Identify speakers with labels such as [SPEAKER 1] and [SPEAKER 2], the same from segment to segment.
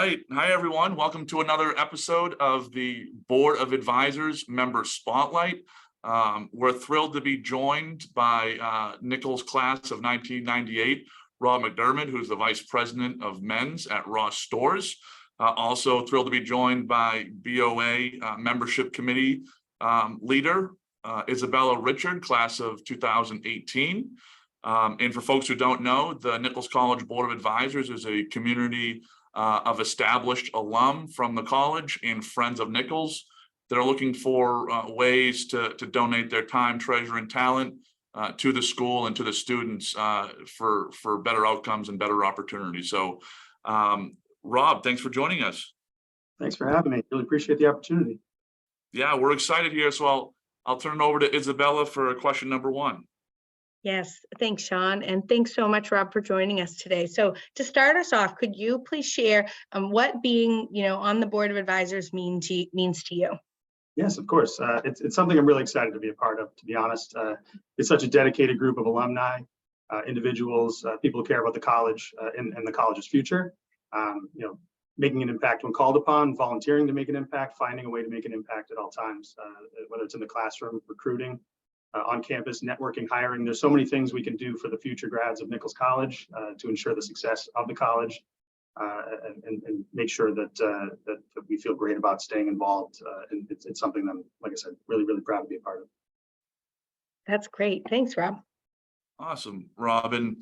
[SPEAKER 1] right. Hi, everyone. Welcome to another episode of the Board of Advisors Member Spotlight. We're thrilled to be joined by Nichols class of 1998, Rob McDiarmid, who's the Vice President of Men's at Ross Stores. Also thrilled to be joined by BOA Membership Committee Leader, Isabella Richard, class of 2018. And for folks who don't know, the Nichols College Board of Advisors is a community of established alum from the college and friends of Nichols that are looking for ways to donate their time, treasure, and talent to the school and to the students for better outcomes and better opportunities. So, Rob, thanks for joining us.
[SPEAKER 2] Thanks for having me. Really appreciate the opportunity.
[SPEAKER 1] Yeah, we're excited here. So I'll turn it over to Isabella for question number one.
[SPEAKER 3] Yes, thanks, Sean. And thanks so much, Rob, for joining us today. So to start us off, could you please share what being, on the Board of Advisors means to you?
[SPEAKER 2] Yes, of course. It's something I'm really excited to be a part of, to be honest. It's such a dedicated group of alumni, individuals, people who care about the college and the college's future. Making an impact when called upon, volunteering to make an impact, finding a way to make an impact at all times, whether it's in the classroom, recruiting, on campus, networking, hiring. There's so many things we can do for the future grads of Nichols College to ensure the success of the college and make sure that we feel great about staying involved. And it's something that I'm, like I said, really, really proud to be a part of.
[SPEAKER 3] That's great. Thanks, Rob.
[SPEAKER 1] Awesome, Rob. And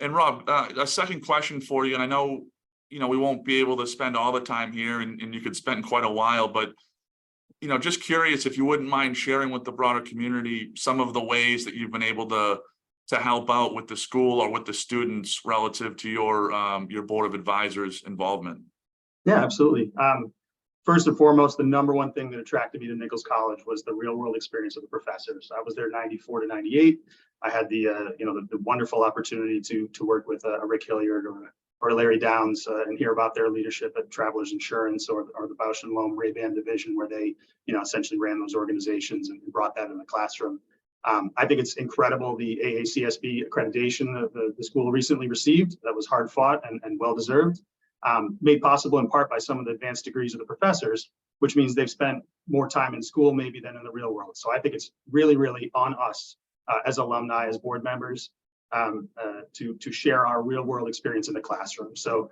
[SPEAKER 1] Rob, a second question for you. And I know, we won't be able to spend all the time here and you could spend quite a while, but just curious if you wouldn't mind sharing with the broader community some of the ways that you've been able to help out with the school or with the students relative to your Board of Advisors involvement.
[SPEAKER 2] Yeah, absolutely. First and foremost, the number one thing that attracted me to Nichols College was the real world experience of the professors. I was there 94 to 98. I had the wonderful opportunity to work with a Rick Hilliard or Larry Downs and hear about their leadership at Travelers Insurance or the Bausch & Lomb Ray-Ban division, where they essentially ran those organizations and brought that in the classroom. I think it's incredible the AACSB accreditation that the school recently received. That was hard fought and well deserved, made possible in part by some of the advanced degrees of the professors, which means they've spent more time in school maybe than in the real world. So I think it's really, really on us as alumni, as board members, to share our real world experience in the classroom. So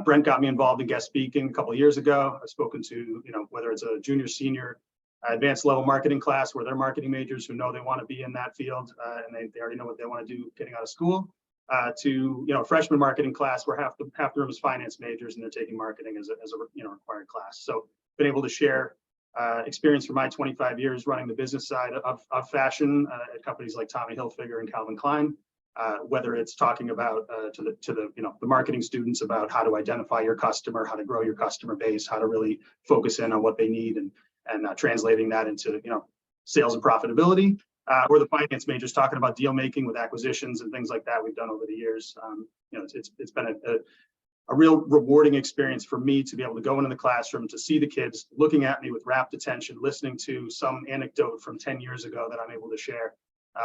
[SPEAKER 2] Brent got me involved in guest speaking a couple of years ago. I've spoken to, whether it's a junior, senior, advanced level marketing class where they're marketing majors who know they want to be in that field and they already know what they want to do getting out of school, to a freshman marketing class where half the room is finance majors and they're taking marketing as a required class. So been able to share experience from my 25 years running the business side of fashion at companies like Tommy Hilfiger and Calvin Klein. Whether it's talking about to the marketing students about how to identify your customer, how to grow your customer base, how to really focus in on what they need and translating that into sales and profitability, or the finance majors talking about deal making with acquisitions and things like that we've done over the years. It's been a real rewarding experience for me to be able to go into the classroom, to see the kids looking at me with rapt attention, listening to some anecdote from 10 years ago that I'm able to share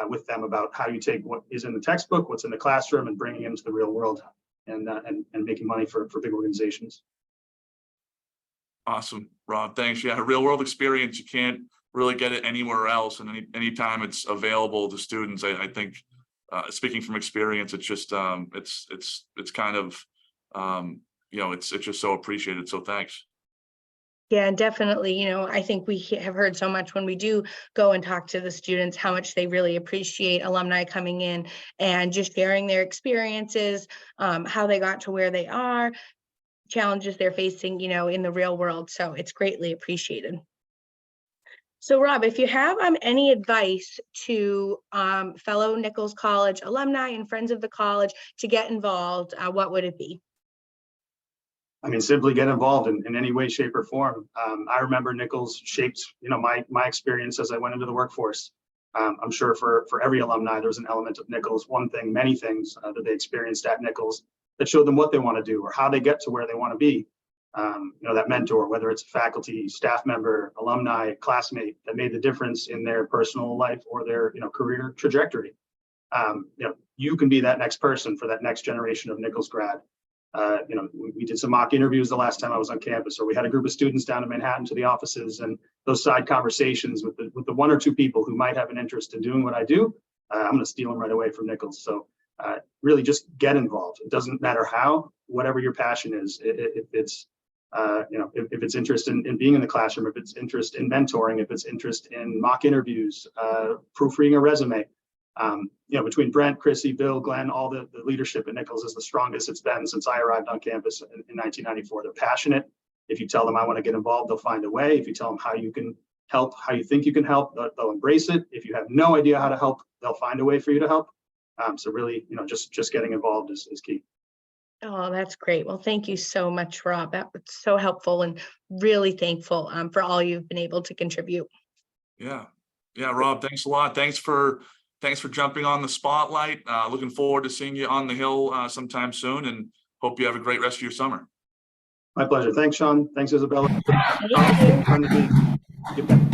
[SPEAKER 2] with them about how you take what is in the textbook, what's in the classroom, and bringing it into the real world and making money for big organizations.
[SPEAKER 1] Awesome, Rob. Thanks. Yeah, real world experience. You can't really get it anywhere else, and anytime it's available to students. I think, speaking from experience, it's just it's kind of it's just so appreciated. So thanks.
[SPEAKER 3] Yeah, definitely. I think we have heard so much when we do go and talk to the students, how much they really appreciate alumni coming in and just sharing their experiences, how they got to where they are, challenges they're facing, in the real world. So it's greatly appreciated. So Rob, if you have any advice to fellow Nichols College alumni and friends of the college to get involved, what would it be?
[SPEAKER 2] Simply get involved in any way, shape, or form. I remember Nichols shaped, my experience as I went into the workforce. I'm sure for every alumni, there's an element of Nichols, one thing, many things that they experienced at Nichols that showed them what they want to do or how they get to where they want to be. That mentor, whether it's a faculty, staff member, alumni, classmate, that made the difference in their personal life or their, career trajectory. You can be that next person for that next generation of Nichols grad. We did some mock interviews the last time I was on campus, or we had a group of students down in Manhattan to the offices, and those side conversations with the one or two people who might have an interest in doing what I do, I'm going to steal them right away from Nichols. So really just get involved. It doesn't matter how, whatever your passion is. If it's if it's interest in being in the classroom, if it's interest in mentoring, if it's interest in mock interviews, proofreading a resume, between Brent, Chrissy, Bill, Glenn, all the leadership at Nichols is the strongest it's been since I arrived on campus in 1994. They're passionate. If you tell them I want to get involved, they'll find a way. If you tell them how you can help, how you think you can help, they'll embrace it. If you have no idea how to help, they'll find a way for you to help. So really, just getting involved is key.
[SPEAKER 3] Oh, that's great. Well, thank you so much, Rob. That was so helpful, and really thankful for all you've been able to contribute.
[SPEAKER 1] Yeah, Rob, thanks a lot. Thanks for jumping on the spotlight. Looking forward to seeing you on the Hill sometime soon, and hope you have a great rest of your summer.
[SPEAKER 2] My pleasure. Thanks, Sean. Thanks, Isabella.
[SPEAKER 3] Thank you.
[SPEAKER 2] Fun to be. Get back.